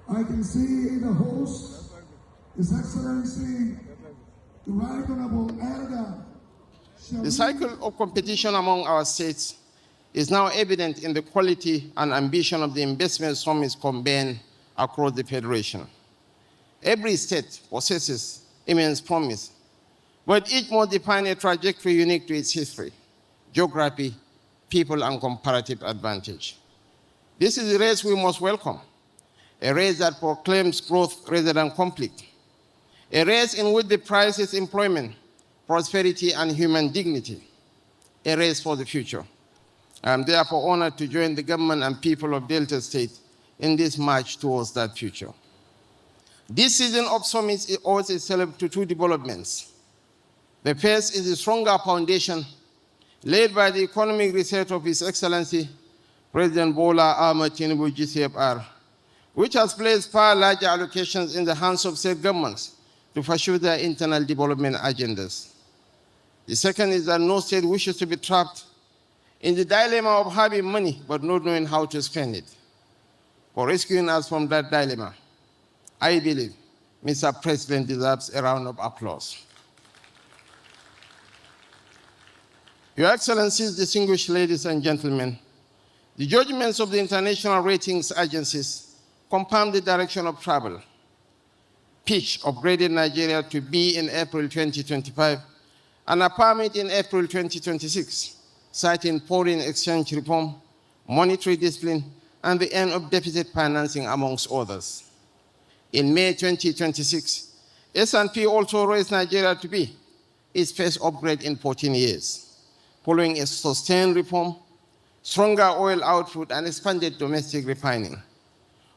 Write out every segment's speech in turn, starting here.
I can see the host, His Excellency, the Right Honorable Elder. The cycle of competition among our states is now evident in the quality and ambition of the investment summits convened across the Federation. Every state possesses immense promise, but each must define a trajectory unique to its history, geography, people, and comparative advantage. This is a race we must welcome, a race that proclaims growth rather than conflict, a race in which the prize is employment, prosperity, and human dignity, a race for the future. I am therefore honored to join the government and people of Delta State in this march towards that future. This season of summits owes itself to two developments. The first is the stronger foundation laid by the economic research of His Excellency, President Bola Ahmed Tinubu GCFR, which has placed far larger allocations in the hands of state governments to pursue their internal development agendas. The second is that no state wishes to be trapped in the dilemma of having money but not knowing how to spend it. For rescuing us from that dilemma, I believe Mr. President deserves a round of applause. Your Excellencies, distinguished ladies and gentlemen, the judgments of the international ratings agencies confirm the direction of travel. Fitch upgraded Nigeria to B in April 2025 and affirmed it in April 2026, citing foreign exchange reform, monetary discipline, and the end of deficit financing, amongst others. In May 2026, S&P also raised Nigeria to B, its first upgrade in 14 years, following a sustained reform, stronger oil output, and expanded domestic refining.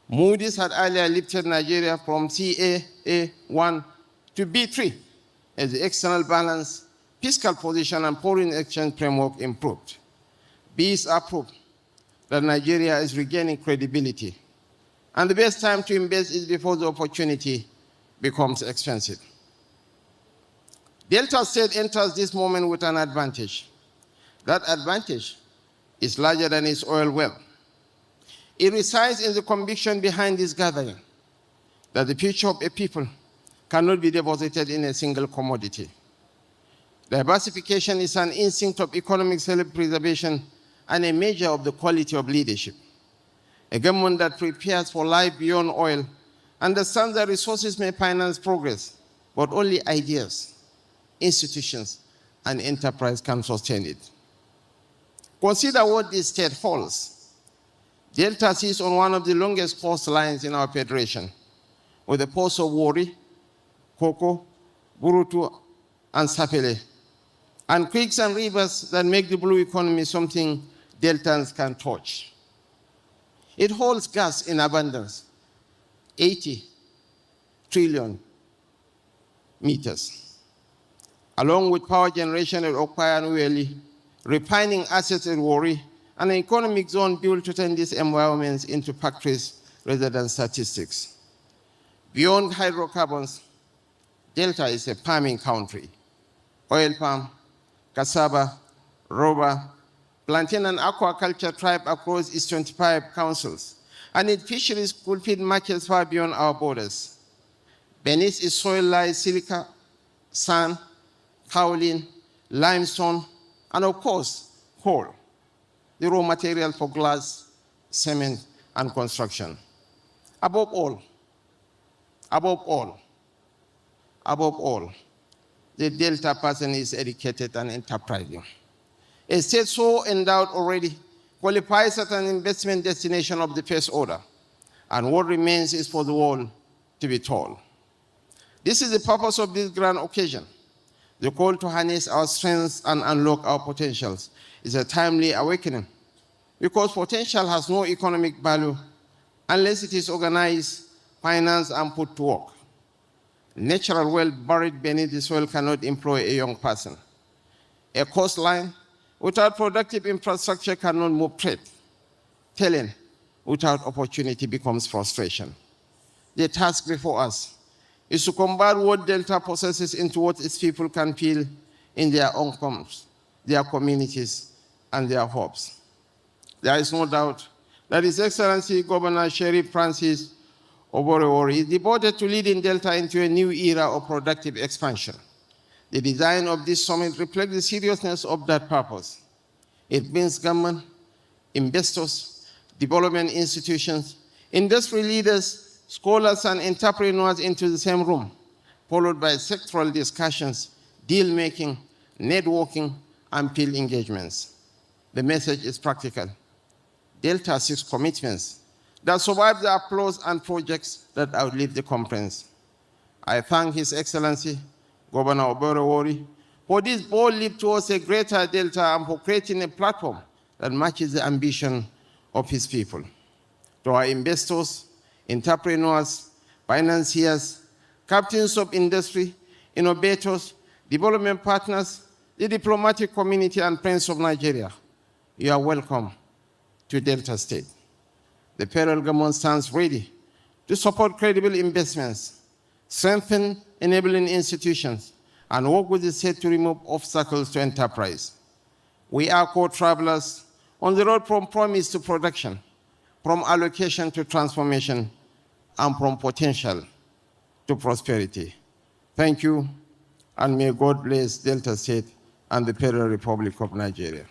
Moody's had earlier lifted Nigeria from CAA1 to B3 as the external balance, fiscal position, and foreign exchange framework improved. These are proof that Nigeria is regaining credibility, and the best time to invest is before the opportunity becomes expensive. Delta State enters this moment with an advantage. That advantage is larger than its oil well. It resides in the conviction behind this gathering that the future of a people cannot be deposited in a single commodity. Diversification is an instinct of economic self-preservation and a measure of the quality of leadership. A government that prepares for life beyond oil understands that resources may finance progress, but only ideas, institutions, and enterprise can sustain it. Consider what this state holds. Delta sits on one of the longest coastlines in our federation, with the ports of Warri, Koko, Burutu, and Sapele, and creeks and rivers that make the blue economy something Deltans can touch. It holds gas in abundance, 80 trillion meters, along with power generation at Okpa and Ueli, refining assets at Warri, and an economic zone built to turn these environments into factories rather than statistics. Beyond hydrocarbons, Delta is a farming country. Oil palm, cassava, rubber, plantain, and aquaculture thrive across its 25 councils, and its fisheries could feed markets far beyond our borders. Beneath its soil lies silica, sand, kaolin, limestone, and of course, coal, the raw material for glass, cement, and construction. Above all, the Delta person is educated and enterprising. A state so endowed already qualifies as an investment destination of the first order, and what remains is for the world to be told. This is the purpose of this grand occasion. The call to harness our strengths and unlock our potentials is a timely awakening, because potential has no economic value unless it is organized, financed, and put to work. Natural wealth buried beneath the soil cannot employ a young person. A coastline without productive infrastructure cannot move trade. Talent without opportunity becomes frustration. The task before us is to convert what Delta possesses into what its people can feel in their own homes, their communities, and their hopes. There is no doubt that His Excellency Governor Sheriff Francis Oborowori, is devoted to leading Delta into a new era of productive expansion. The design of this summit reflects the seriousness of that purpose. It brings government, investors, development institutions, industry leaders, scholars, and entrepreneurs into the same room, followed by sectoral discussions, deal-making, networking, and field engagements. The message is practical. Delta seeks commitments that survive the applause and projects that outlive the conference. I thank His Excellency, Governor Oborowori, for this bold leap towards a greater Delta and for creating a platform that matches the ambition of his people. To our investors, entrepreneurs, financiers, captains of industry, innovators, development partners, the diplomatic community, and friends of Nigeria, you are welcome to Delta State. The federal government stands ready to support credible investments, strengthen enabling institutions, and work with the state to remove obstacles to enterprise. We are co-travelers on the road from promise to production, from allocation to transformation, and from potential to prosperity. Thank you, and may God bless Delta State and the Federal Republic of Nigeria.